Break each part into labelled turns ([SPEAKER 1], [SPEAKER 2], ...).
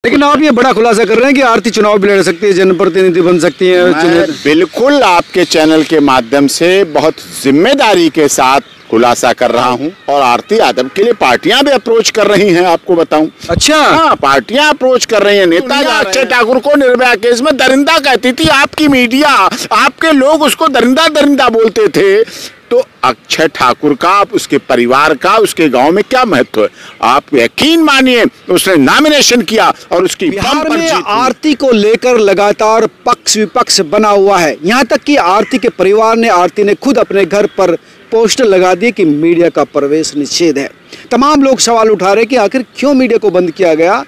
[SPEAKER 1] लेकिन आप ये बड़ा खुलासा कर रहे हैं कि आरती चुनाव भी लड़ सकती है, जनप्रतिनिधि बन सकती है।
[SPEAKER 2] बिल्कुल आपके चैनल के माध्यम से बहुत जिम्मेदारी के साथ खुलासा कर रहा हूं, और आरती यादव के लिए पार्टियां भी अप्रोच कर रही हैं, आपको बताऊं।
[SPEAKER 1] अच्छा,
[SPEAKER 2] हाँ, पार्टियां अप्रोच कर रही हैं। नेता अक्षय ठाकुर को निर्भया केस में दरिंदा कहती थी आपकी मीडिया, आपके लोग उसको दरिंदा दरिंदा बोलते थे। तो अक्षय ठाकुर का, उसके परिवार का, उसके गांव में क्या महत्व है? आप यकीन मानिए, उसने नॉमिनेशन किया और उसकी
[SPEAKER 1] बिहार में आरती को लेकर लगातार पक्ष विपक्ष बना हुआ है। यहाँ तक कि आरती के परिवार ने, आरती ने खुद अपने घर पर पोस्टर लगा दिए कि मीडिया का प्रवेश निषेध है। तमाम लोग सवाल उठा रहे कि आखिर क्यों मीडिया को बंद किया गया।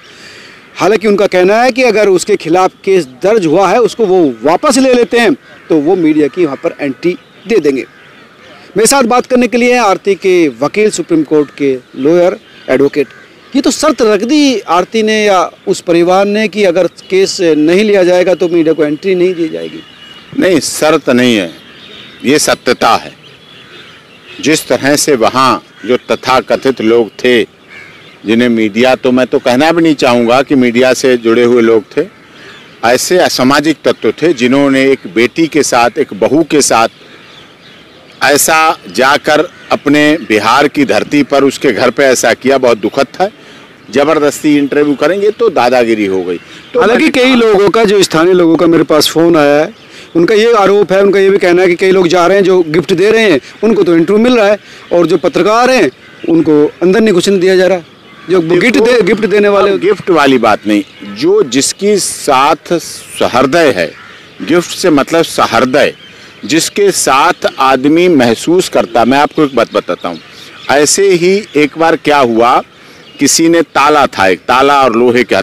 [SPEAKER 1] हालांकि उनका कहना है कि अगर उसके खिलाफ केस दर्ज हुआ है, उसको वो वापस ले लेते हैं तो वो मीडिया की वहाँ पर एंट्री दे देंगे। मेरे साथ बात करने के लिए आरती के वकील, सुप्रीम कोर्ट के लॉयर, एडवोकेट। ये तो शर्त रख दी आरती ने या उस परिवार ने कि अगर केस नहीं लिया जाएगा तो मीडिया को एंट्री नहीं दी जाएगी।
[SPEAKER 2] नहीं, शर्त नहीं है, ये सत्यता है। जिस तरह से वहाँ जो तथाकथित लोग थे, जिन्हें मीडिया, तो मैं तो कहना भी नहीं चाहूँगा कि मीडिया से जुड़े हुए लोग थे, ऐसे असामाजिक तत्व थे जिन्होंने एक बेटी के साथ, एक बहू के साथ ऐसा जाकर अपने बिहार की धरती पर उसके घर पे ऐसा किया। बहुत दुखद था। जबरदस्ती इंटरव्यू करेंगे तो दादागिरी हो गई। तो
[SPEAKER 1] हालांकि कई लोगों का, जो स्थानीय लोगों का मेरे पास फोन आया है, उनका ये आरोप है, उनका ये भी कहना है कि कई लोग जा रहे हैं जो गिफ्ट दे रहे हैं उनको तो इंटरव्यू मिल रहा है, और जो पत्रकार हैं उनको अंदर नहीं घुसने दिया जा रहा। जो गिफ्ट देने वाले,
[SPEAKER 2] गिफ्ट वाली बात नहीं, जो जिसकी साथ सहृदय है, गिफ्ट से मतलब सहृदय, जिसके साथ आदमी महसूस करता। मैं आपको एक बात बताता हूँ। ऐसे ही एक बार क्या हुआ, किसी ने ताला था, एक ताला और लोहे का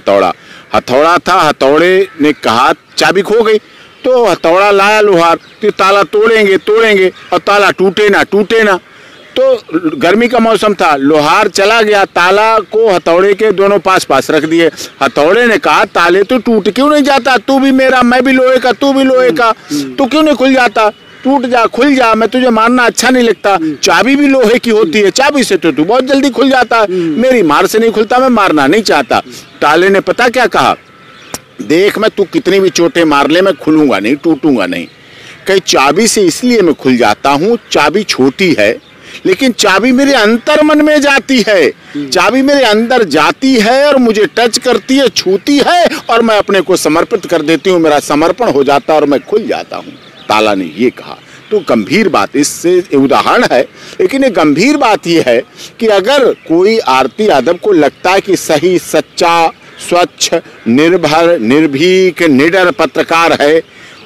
[SPEAKER 2] हथौड़ा था। हथौड़े ने कहा चाबी खो गई, तो हथौड़ा लाया लोहार, तो ताला तोड़ेंगे और ताला टूटे ना। तो गर्मी का मौसम था, लोहार चला गया, ताला को हथौड़े के दोनों पास रख दिए। हथौड़े ने कहा ताले तो टूट क्यों नहीं जाता, तू भी मेरा, मैं भी लोहे का, तू भी लोहे का, तू क्यों नहीं खुल जाता, टूट जा, खुल जा, मैं तुझे मारना अच्छा नहीं लगता। चाबी भी लोहे की होती है, चाबी से तो तू बहुत जल्दी खुल जाता, मेरी मार से नहीं खुलता, मैं मारना नहीं चाहता। ताले ने पता क्या कहा, देख मैं तू कितनी भी चोटें मार ले, मैं खुलूंगा नहीं, टूटूंगा नहीं। कहीं चाबी से इसलिए मैं खुल जाता हूँ, चाबी छोटी है लेकिन चाबी मेरे अंतर मन में जाती है, चाबी मेरे अंदर जाती है और मुझे टच करती है, छूती है, और मैं अपने को समर्पित कर देती हूँ, मेरा समर्पण हो जाता है और मैं खुल जाता हूँ। ताला ने ये कहा। तो गंभीर बात, इससे उदाहरण है, लेकिन एक गंभीर बात यह है कि अगर कोई आरती यादव को लगता है कि सही, सच्चा, स्वच्छ, निर्भर, निर्भीक, निडर पत्रकार है,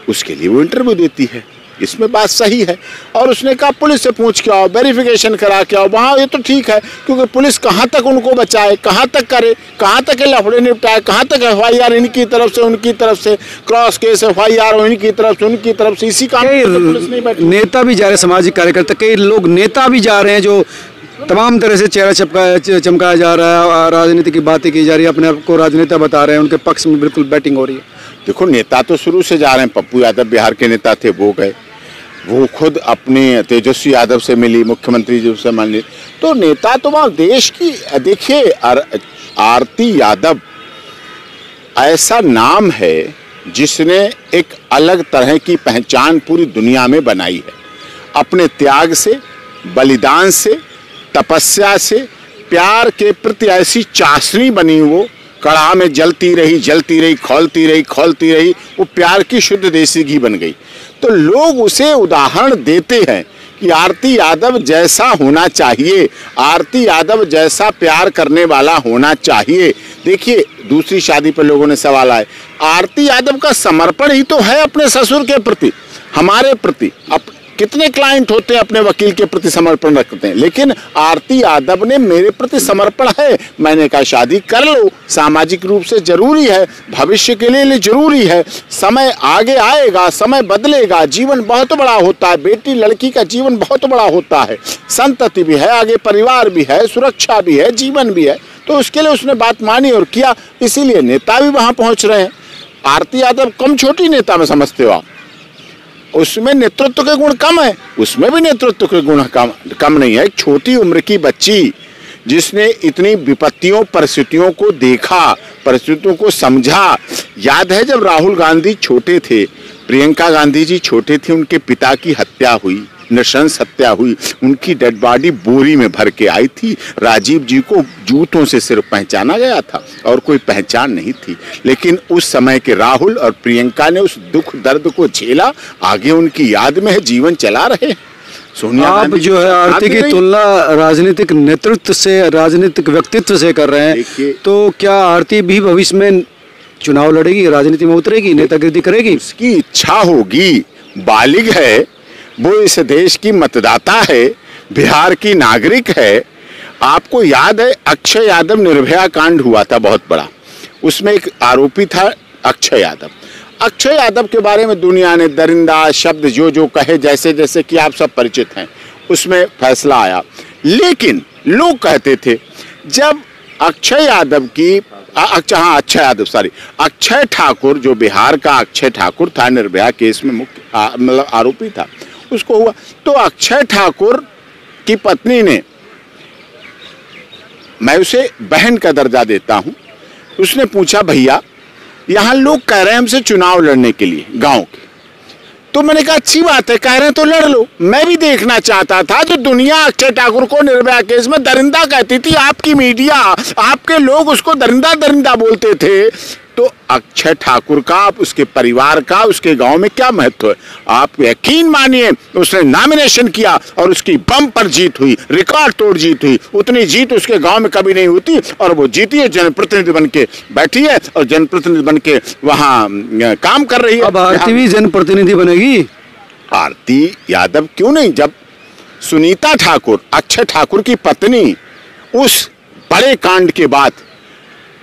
[SPEAKER 2] उसके लिए वो इंटरव्यू देती है, इसमें बात सही है। और उसने कहा पुलिस से पूछ के आओ, वेरिफिकेशन करा के आओ, वहाँ ये तो ठीक है, क्योंकि पुलिस कहाँ तक उनको बचाए, कहाँ तक करे, कहाँ तक लफड़े निपटाए, कहाँ तक FIR इनकी तरफ से, उनकी तरफ से, क्रॉस केस FIR इनकी तरफ से, उनकी तरफ से, इसी काम पुलिस नहीं बैठी।
[SPEAKER 1] नेता भी जा रहे, सामाजिक कार्यकर्ता, कई लोग नेता भी जा रहे हैं जो तमाम तरह से चेहरा चमकाया जा रहा है, राजनीति की बातें की जा रही है, अपने आप को राजनेता बता रहे हैं, उनके पक्ष में बिल्कुल बैटिंग हो रही है।
[SPEAKER 2] देखो, नेता तो शुरू से जा रहे हैं। पप्पू यादव बिहार के नेता थे, वो गए, वो खुद अपने तेजस्वी यादव से मिली, मुख्यमंत्री जी से मिली, तो नेता तो वहाँ देश की। देखिए, आरती यादव ऐसा नाम है जिसने एक अलग तरह की पहचान पूरी दुनिया में बनाई है, अपने त्याग से, बलिदान से, तपस्या से, प्यार के प्रति ऐसी चाशनी बनी, वो कढ़ा में जलती रही, खौलती रही, वो प्यार की शुद्ध देसी घी बन गई। तो लोग उसे उदाहरण देते हैं कि आरती यादव जैसा होना चाहिए, आरती यादव जैसा प्यार करने वाला होना चाहिए। देखिए, दूसरी शादी पर लोगों ने सवाल आए, आरती यादव का समर्पण ही तो है अपने ससुर के प्रति, हमारे प्रति। कितने क्लाइंट होते हैं अपने वकील के प्रति समर्पण रखते हैं, लेकिन आरती यादव ने मेरे प्रति समर्पण है। मैंने कहा शादी कर लो, सामाजिक रूप से जरूरी है, भविष्य के लिए जरूरी है, समय आगे आएगा, समय बदलेगा, जीवन बहुत बड़ा होता है, बेटी लड़की का जीवन बहुत बड़ा होता है, संतति भी है, आगे परिवार भी है, सुरक्षा भी है, जीवन भी है। तो उसके लिए उसने बात मानी और किया, इसीलिए नेता भी वहां पहुंच रहे हैं। आरती यादव कम छोटी नेता में समझते हो आप, उसमें नेतृत्व के गुण कम है, उसमें भी नेतृत्व के गुण कम नहीं है। एक छोटी उम्र की बच्ची जिसने इतनी विपत्तियों परिस्थितियों को देखा, परिस्थितियों को समझा। याद है जब राहुल गांधी छोटे थे, प्रियंका गांधी जी छोटे थे, उनके पिता की हत्या हुई, नृशंस हत्या हुई, उनकी डेड बॉडी बोरी में भर के आई थी। राजीव जी को जूतों से सिर्फ पहचाना गया था और कोई पहचान नहीं थी, लेकिन उस समय के राहुल और प्रियंका ने उस दुख दर्द को झेला, आगे उनकी याद में है, जीवन चला रहे। सोनिया
[SPEAKER 1] आप जो है आरती की तुलना राजनीतिक नेतृत्व से, राजनीतिक व्यक्तित्व से कर रहे हैं, तो क्या आरती भी भविष्य में चुनाव लड़ेगी, राजनीति में उतरेगी, नेतागिरी करेगी?
[SPEAKER 2] उसकी इच्छा होगी, बालिग है वो, इस देश की मतदाता है, बिहार की नागरिक है। आपको याद है अक्षय यादव, निर्भया कांड हुआ था बहुत बड़ा, उसमें एक आरोपी था अक्षय यादव। अक्षय यादव के बारे में दुनिया ने दरिंदा शब्द जो जो कहे, जैसे जैसे कि आप सब परिचित हैं, उसमें फैसला आया। लेकिन लोग कहते थे जब अक्षय यादव की अक्षय ठाकुर, जो बिहार का अक्षय ठाकुर था, निर्भया केस में मुख्य मतलब आरोपी था, उसको हुआ तो अक्षय ठाकुर की पत्नी ने, मैं उसे बहन का दर्जा देता हूं, उसने पूछा भैया यहां लोग कह रहे हैं हमसे चुनाव लड़ने के लिए गांव के, तो मैंने कहा अच्छी बात है, कह रहे हैं तो लड़ लो। मैं भी देखना चाहता था जो दुनिया अक्षय ठाकुर को निर्भया केस में दरिंदा कहती थी, आपकी मीडिया, आपके लोग उसको दरिंदा दरिंदा बोलते थे, तो अक्षय ठाकुर का, उसके परिवार का, उसके गांव में क्या महत्व है? आप यकीन मानिए उसने नॉमिनेशन किया और उसकी बम पर जीत हुई, रिकॉर्ड तोड़ जीत हुई। उतनी जीत उसके गांव में कभी नहीं होती और वो जीती है, जनप्रतिनिधि बन के बैठी है और जनप्रतिनिधि बन के वहां काम कर रही है।
[SPEAKER 1] अब आरती भी जनप्रतिनिधि बनेगी?
[SPEAKER 2] आरती यादव क्यों नहीं? जब सुनीता ठाकुर, अक्षय ठाकुर की पत्नी, उस बड़े कांड के बाद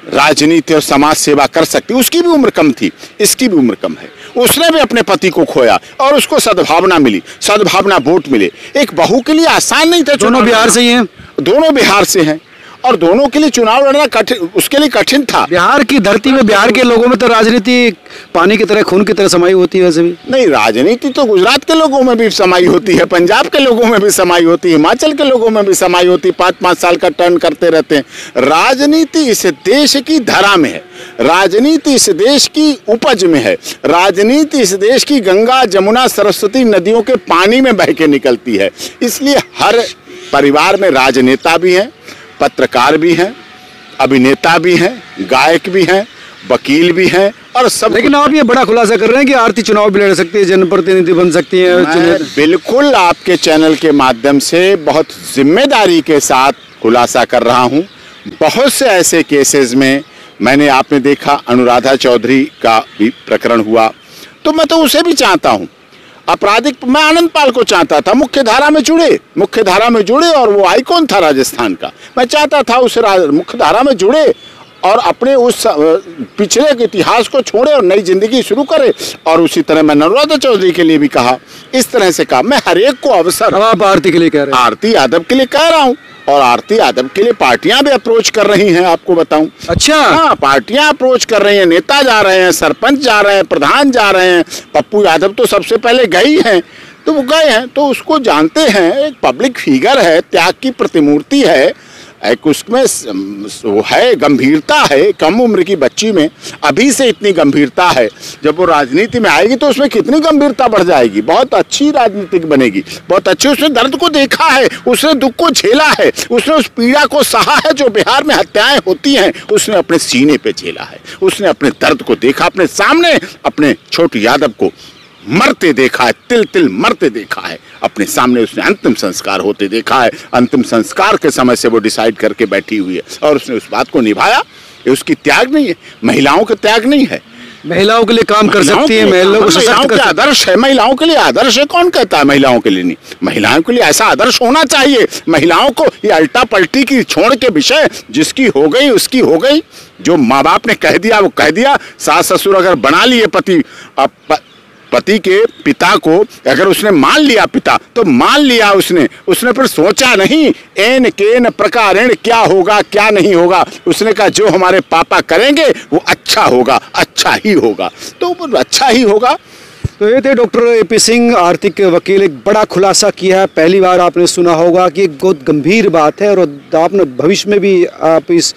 [SPEAKER 2] राजनीति और समाज सेवा कर सकती, उसकी भी उम्र कम थी, इसकी भी उम्र कम है, उसने भी अपने पति को खोया और उसको सद्भावना मिली, सद्भावना वोट मिले। एक बहू के लिए आसान नहीं था।
[SPEAKER 1] दोनों बिहार से ही हैं?
[SPEAKER 2] दोनों बिहार से हैं और दोनों के लिए चुनाव लड़ना कठिन, उसके लिए कठिन था।
[SPEAKER 1] बिहार की धरती में, बिहार के लोगों में तो राजनीति पानी की तरह, खून की तरह समाई होती है। वैसे भी
[SPEAKER 2] नहीं, राजनीति तो गुजरात के लोगों में भी समाई होती है, पंजाब के लोगों में भी समाई होती है, हिमाचल के लोगों में भी समाई होती है, 5-5 साल का टर्न करते रहते हैं। राजनीति इस देश की धरा में है, राजनीति इस देश की उपज में है, राजनीति इस देश की गंगा जमुना सरस्वती नदियों के पानी में बह के निकलती है। इसलिए हर परिवार में राजनेता भी हैं, पत्रकार भी हैं, अभिनेता भी हैं, गायक भी हैं, वकील भी हैं और सब।
[SPEAKER 1] लेकिन आप ये बड़ा खुलासा कर रहे हैं कि आरती चुनाव भी लड़ सकती है, जनप्रतिनिधि बन सकती है।
[SPEAKER 2] मैं बिल्कुल आपके चैनल के माध्यम से बहुत जिम्मेदारी के साथ खुलासा कर रहा हूं। बहुत से ऐसे केसेस में मैंने, आपने देखा अनुराधा चौधरी का भी प्रकरण हुआ, तो मैं तो उसे भी चाहता हूं आपराधिक, मैं आनंद पाल को चाहता था मुख्य धारा में जुड़े और वो आइकॉन था राजस्थान का, मैं चाहता था उस मुख्य धारा में जुड़े और अपने उस पिछले के इतिहास को छोड़े और नई जिंदगी शुरू करे। और उसी तरह मैं अनुराधा चौधरी के लिए भी कहा, इस तरह से कहा, मैं हर एक को अवसर।
[SPEAKER 1] आप आरती के लिए कह रहे हैं?
[SPEAKER 2] आरती यादव के लिए कह रहा हूँ और आरती यादव के लिए पार्टियां भी अप्रोच कर रही हैं, आपको बताऊं।
[SPEAKER 1] अच्छा,
[SPEAKER 2] हाँ, पार्टियां अप्रोच कर रही हैं, नेता जा रहे हैं, सरपंच जा रहे हैं, प्रधान जा रहे हैं। पप्पू यादव तो सबसे पहले गए हैं, तो वो गए हैं तो उसको जानते हैं, एक पब्लिक फिगर है, त्याग की प्रतिमूर्ति है, एक उसमें वो है, गंभीरता है। कम उम्र की बच्ची में अभी से इतनी गंभीरता है, जब वो राजनीति में आएगी तो उसमें कितनी गंभीरता बढ़ जाएगी, बहुत अच्छी राजनीतिक बनेगी, बहुत अच्छी। उसने दर्द को देखा है, उसने दुख को झेला है, उसने उस पीड़ा को सहा है जो बिहार में हत्याएं होती हैं, उसने अपने सीने पे झेला है, उसने अपने दर्द को देखा, अपने सामने अपने छोटू यादव को मरते देखा है, तिल तिल मरते देखा है, अपने सामने उसने अंतिम संस्कार होते देखा है। अंतिम संस्कार के समय से वो डिसाइड करके बैठी हुई है और उसने उस बात को निभाया। ये उसकी त्याग नहीं है, महिलाओं का त्याग नहीं है।
[SPEAKER 1] महिलाओं के लिए काम कर सकती है, महिलाओं को सशक्त कर
[SPEAKER 2] आदर्श है, महिलाओं के लिए आदर्श है। कौन कहता है महिलाओं के लिए नहीं? महिलाओं के लिए ऐसा आदर्श होना चाहिए। महिलाओं को ये अल्टा पलटी की छोड़ के विषय, जिसकी हो गई उसकी हो गई, जो माँ बाप ने कह दिया वो कह दिया। सास ससुर अगर बना लिए पति के पिता को, अगर उसने मान लिया पिता, तो मान लिया उसने फिर सोचा नहीं एन केन प्रकारेण क्या होगा क्या नहीं होगा। उसने कहा जो हमारे पापा करेंगे वो अच्छा होगा, अच्छा ही होगा, तो अच्छा ही होगा।
[SPEAKER 1] तो ये थे डॉक्टर AP सिंह, आरती के वकील। एक बड़ा खुलासा किया है, पहली बार आपने सुना होगा कि एक बहुत गंभीर बात है और आपने भविष्य में भी आप इस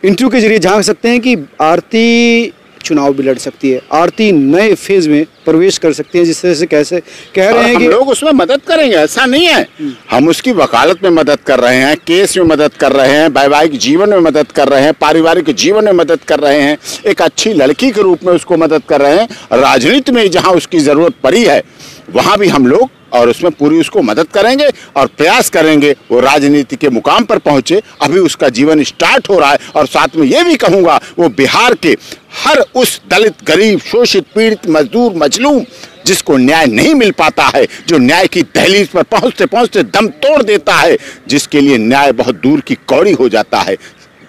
[SPEAKER 1] इंटरव्यू के जरिए जान सकते हैं कि आरती चुनाव भी लड़ सकती है, आरती नए फेज में प्रवेश कर सकती है, जिस तरह से कैसे कह रहे हैं कि
[SPEAKER 2] हम लोग उसमें मदद करेंगे, ऐसा नहीं है। हम उसकी वकालत में मदद कर रहे हैं, केस में मदद कर रहे हैं, वैवाहिक जीवन में मदद कर रहे हैं, पारिवारिक जीवन में मदद कर रहे हैं, एक अच्छी लड़की के रूप में उसको मदद कर रहे हैं। राजनीति में जहां उसकी जरूरत पड़ी है वहां भी हम लोग और उसमें पूरी उसको मदद करेंगे और प्रयास करेंगे वो राजनीति के मुकाम पर पहुंचे। अभी उसका जीवन स्टार्ट हो रहा है और साथ में ये भी कहूंगा वो बिहार के हर उस दलित, गरीब, शोषित, पीड़ित, मजदूर, मजलूम जिसको न्याय नहीं मिल पाता है, जो न्याय की दहलीज पर पहुंचते पहुंचते दम तोड़ देता है, जिसके लिए न्याय बहुत दूर की कौड़ी हो जाता है।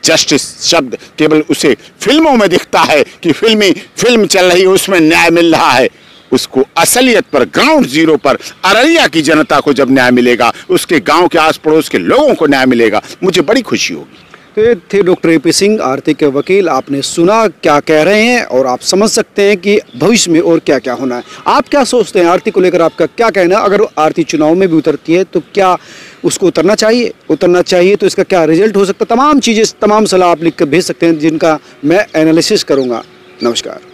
[SPEAKER 2] जस्टिस शब्द केवल उसे फिल्मों में दिखता है कि फिल्म चल रही है उसमें न्याय मिल रहा है, उसको असलियत पर ग्राउंड जीरो पर अररिया की जनता को जब न्याय मिलेगा, उसके गांव के आस पड़ोस के लोगों को न्याय मिलेगा, मुझे बड़ी खुशी होगी।
[SPEAKER 1] तो ये थे डॉक्टर AP सिंह, आरती के वकील। आपने सुना क्या कह रहे हैं और आप समझ सकते हैं कि भविष्य में और क्या क्या होना है। आप क्या सोचते हैं आरती को लेकर, आपका क्या कहना है? अगर आरती चुनाव में भी उतरती है तो क्या उसको उतरना चाहिए तो इसका क्या रिजल्ट हो सकता है? तमाम चीज़ें, तमाम सलाह आप लिख कर भेज सकते हैं जिनका मैं एनालिसिस करूँगा। नमस्कार।